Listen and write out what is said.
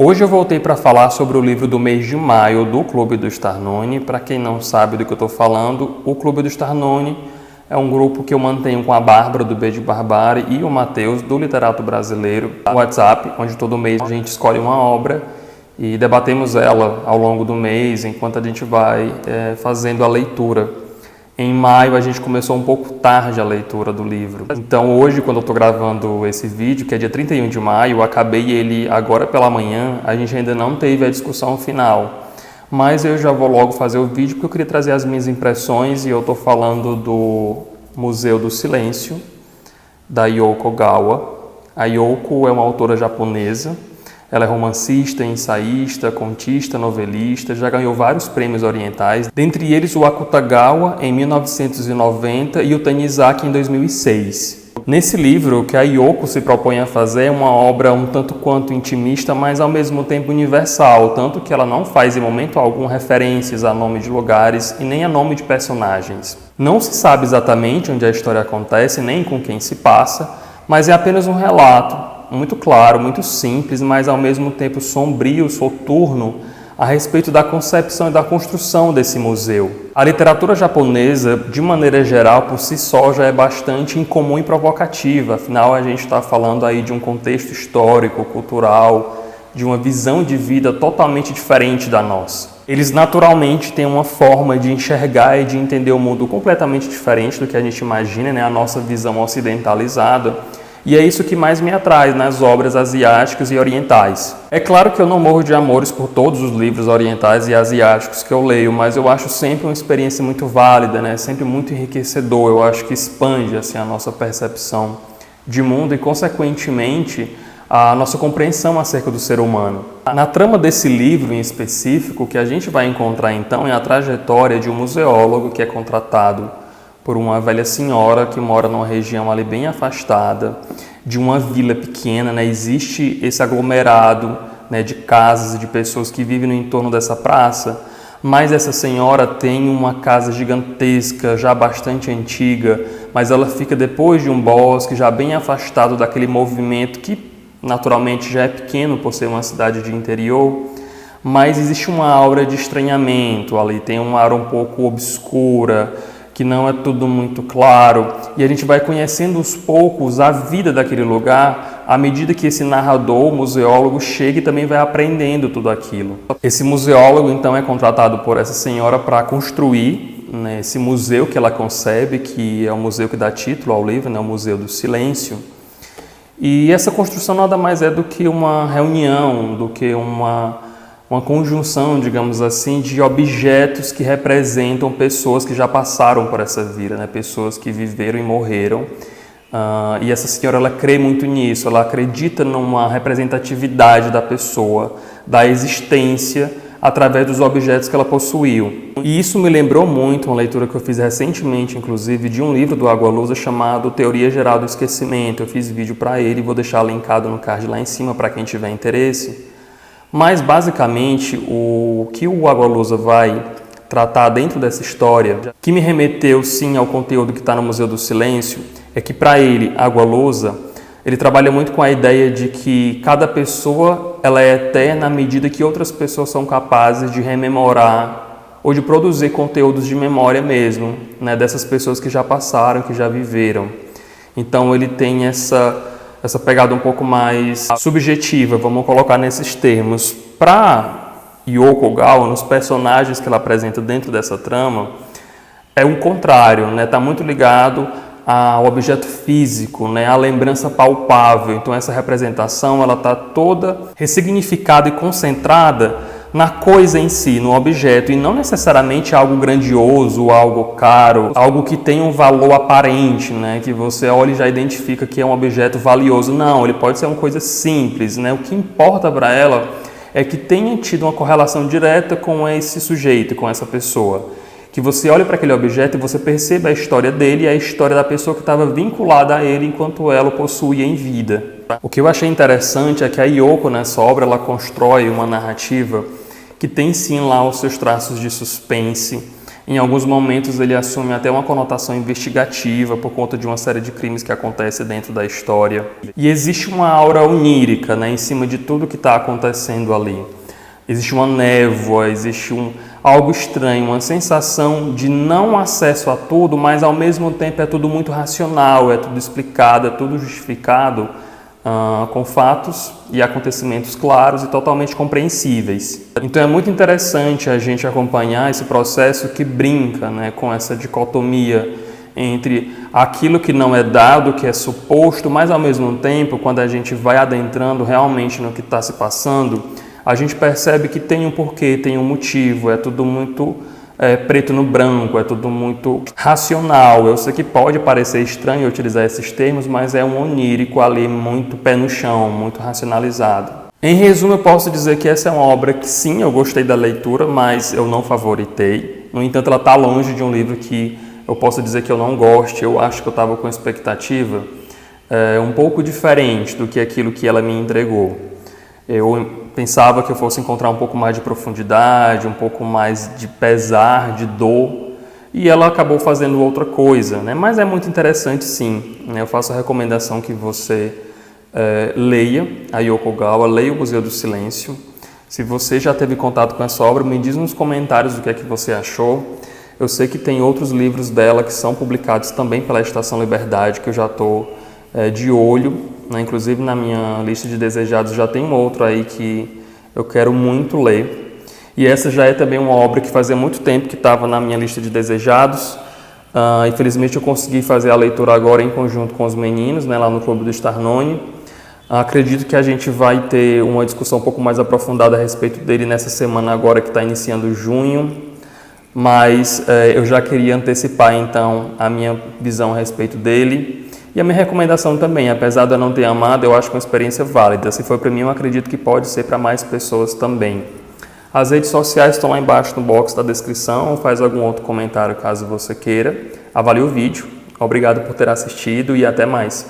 Hoje eu voltei para falar sobre o livro do mês de maio do Clube do Starnone. Para quem não sabe do que eu estou falando, o Clube do Starnone é um grupo que eu mantenho com a Bárbara do B de Barbárie e o Matheus do Literato Brasileiro no WhatsApp, onde todo mês a gente escolhe uma obra e debatemos ela ao longo do mês, enquanto a gente vai fazendo a leitura. Em maio a gente começou um pouco tarde a leitura do livro. Então hoje, quando eu estou gravando esse vídeo, que é dia 31 de maio, eu acabei ele agora pela manhã, a gente ainda não teve a discussão final. Mas eu já vou logo fazer o vídeo porque eu queria trazer as minhas impressões e eu estou falando do Museu do Silêncio, da Yoko Ogawa. A Yoko é uma autora japonesa. Ela é romancista, ensaísta, contista, novelista, já ganhou vários prêmios orientais, dentre eles o Akutagawa em 1990 e o Tanizaki em 2006. Nesse livro, o que a Yoko se propõe a fazer é uma obra um tanto quanto intimista, mas ao mesmo tempo universal, tanto que ela não faz em momento algum referências a nome de lugares e nem a nome de personagens. Não se sabe exatamente onde a história acontece, nem com quem se passa, mas é apenas um relato muito claro, muito simples, mas ao mesmo tempo sombrio, soturno, a respeito da concepção e da construção desse museu. A literatura japonesa, de maneira geral, por si só, já é bastante incomum e provocativa, afinal a gente está falando aí de um contexto histórico, cultural, de uma visão de vida totalmente diferente da nossa. Eles naturalmente têm uma forma de enxergar e de entender o mundo completamente diferente do que a gente imagina, né? A nossa visão ocidentalizada. E é isso que mais me atrai nas obras asiáticas e orientais. É claro que eu não morro de amores por todos os livros orientais e asiáticos que eu leio, mas eu acho sempre uma experiência muito válida, né? Sempre muito enriquecedor. Eu acho que expande assim, a nossa percepção de mundo e, consequentemente, a nossa compreensão acerca do ser humano. Na trama desse livro em específico, o que a gente vai encontrar então é a trajetória de um museólogo que é contratado por uma velha senhora que mora numa região ali bem afastada de uma vila pequena, né? Existe esse aglomerado, né, de casas e de pessoas que vivem no entorno dessa praça, mas essa senhora tem uma casa gigantesca, já bastante antiga, mas ela fica depois de um bosque, já bem afastado daquele movimento que naturalmente já é pequeno por ser uma cidade de interior, mas existe uma aura de estranhamento ali, tem uma aura um pouco obscura, que não é tudo muito claro, e a gente vai conhecendo aos poucos a vida daquele lugar à medida que esse narrador, o museólogo, chega e também vai aprendendo tudo aquilo. Esse museólogo, então, é contratado por essa senhora para construir, né, esse museu que ela concebe, que é o museu que dá título ao livro, né, o Museu do Silêncio. E essa construção nada mais é do que uma reunião, do que uma conjunção, digamos assim, de objetos que representam pessoas que já passaram por essa vida, né? Pessoas que viveram e morreram. E essa senhora, ela crê muito nisso, ela acredita numa representatividade da pessoa, da existência, através dos objetos que ela possuiu. E isso me lembrou muito uma leitura que eu fiz recentemente, inclusive, de um livro do Água Lusa chamado Teoria Geral do Esquecimento. Eu fiz vídeo para ele e vou deixar linkado no card lá em cima para quem tiver interesse. Mas, basicamente, o que o Água Lusa vai tratar dentro dessa história, que me remeteu, sim, ao conteúdo que está no Museu do Silêncio, é que, para ele, Água Lusa, ele trabalha muito com a ideia de que cada pessoa ela é eterna à medida que outras pessoas são capazes de rememorar ou de produzir conteúdos de memória mesmo, né, dessas pessoas que já passaram, que já viveram. Então, ele tem essa pegada um pouco mais subjetiva, vamos colocar nesses termos. Para Yoko Ogawa, nos personagens que ela apresenta dentro dessa trama, é o contrário, né? Está muito ligado ao objeto físico, né? À lembrança palpável. Então essa representação ela está toda ressignificada e concentrada na coisa em si, no objeto, e não necessariamente algo grandioso, algo caro, algo que tem um valor aparente, né? Que você olha e já identifica que é um objeto valioso. Não, ele pode ser uma coisa simples, né? O que importa para ela é que tenha tido uma correlação direta com esse sujeito, com essa pessoa. Que você olhe para aquele objeto e você perceba a história dele e a história da pessoa que estava vinculada a ele enquanto ela o possuía em vida. O que eu achei interessante é que a Yoko, nessa obra, ela constrói uma narrativa que tem sim lá os seus traços de suspense, Em alguns momentos ele assume até uma conotação investigativa por conta de uma série de crimes que acontecem dentro da história. E existe uma aura onírica, né, em cima de tudo que está acontecendo ali. Existe uma névoa, existe algo estranho, uma sensação de não acesso a tudo, mas ao mesmo tempo é tudo muito racional, é tudo explicado, é tudo justificado com fatos e acontecimentos claros e totalmente compreensíveis. Então é muito interessante a gente acompanhar esse processo que brinca, né, com essa dicotomia entre aquilo que não é dado, que é suposto, mas ao mesmo tempo, quando a gente vai adentrando realmente no que está se passando, a gente percebe que tem um porquê, tem um motivo, é tudo muito preto no branco, é tudo muito racional. Eu sei que pode parecer estranho utilizar esses termos, mas é um onírico ali muito pé no chão, muito racionalizado. Em resumo, eu posso dizer que essa é uma obra que sim, eu gostei da leitura, mas eu não favoritei. No entanto, ela está longe de um livro que eu posso dizer que eu não goste. Eu acho que eu estava com expectativa um pouco diferente do que aquilo que ela me entregou. Eu pensava que eu fosse encontrar um pouco mais de profundidade, um pouco mais de pesar, de dor, e ela acabou fazendo outra coisa, né? Mas é muito interessante sim, né? Eu faço a recomendação que você leia a Yoko Ogawa, leia o Museu do Silêncio. Se você já teve contato com essa obra, me diz nos comentários o que é que você achou. Eu sei que tem outros livros dela que são publicados também pela Estação Liberdade, que eu já estou de olho, né? Inclusive na minha lista de desejados já tem um outro aí que eu quero muito ler. E essa já é também uma obra que fazia muito tempo que estava na minha lista de desejados. Infelizmente eu consegui fazer a leitura agora em conjunto com os meninos, né, lá no Clube do Starnone. Acredito que a gente vai ter uma discussão um pouco mais aprofundada a respeito dele nessa semana agora que está iniciando junho. Mas eu já queria antecipar então a minha visão a respeito dele. E a minha recomendação também, apesar de eu não ter amado, eu acho que é uma experiência válida. Se foi para mim, eu acredito que pode ser para mais pessoas também. As redes sociais estão lá embaixo no box da descrição, faz algum outro comentário caso você queira. Avalie o vídeo. Obrigado por ter assistido e até mais.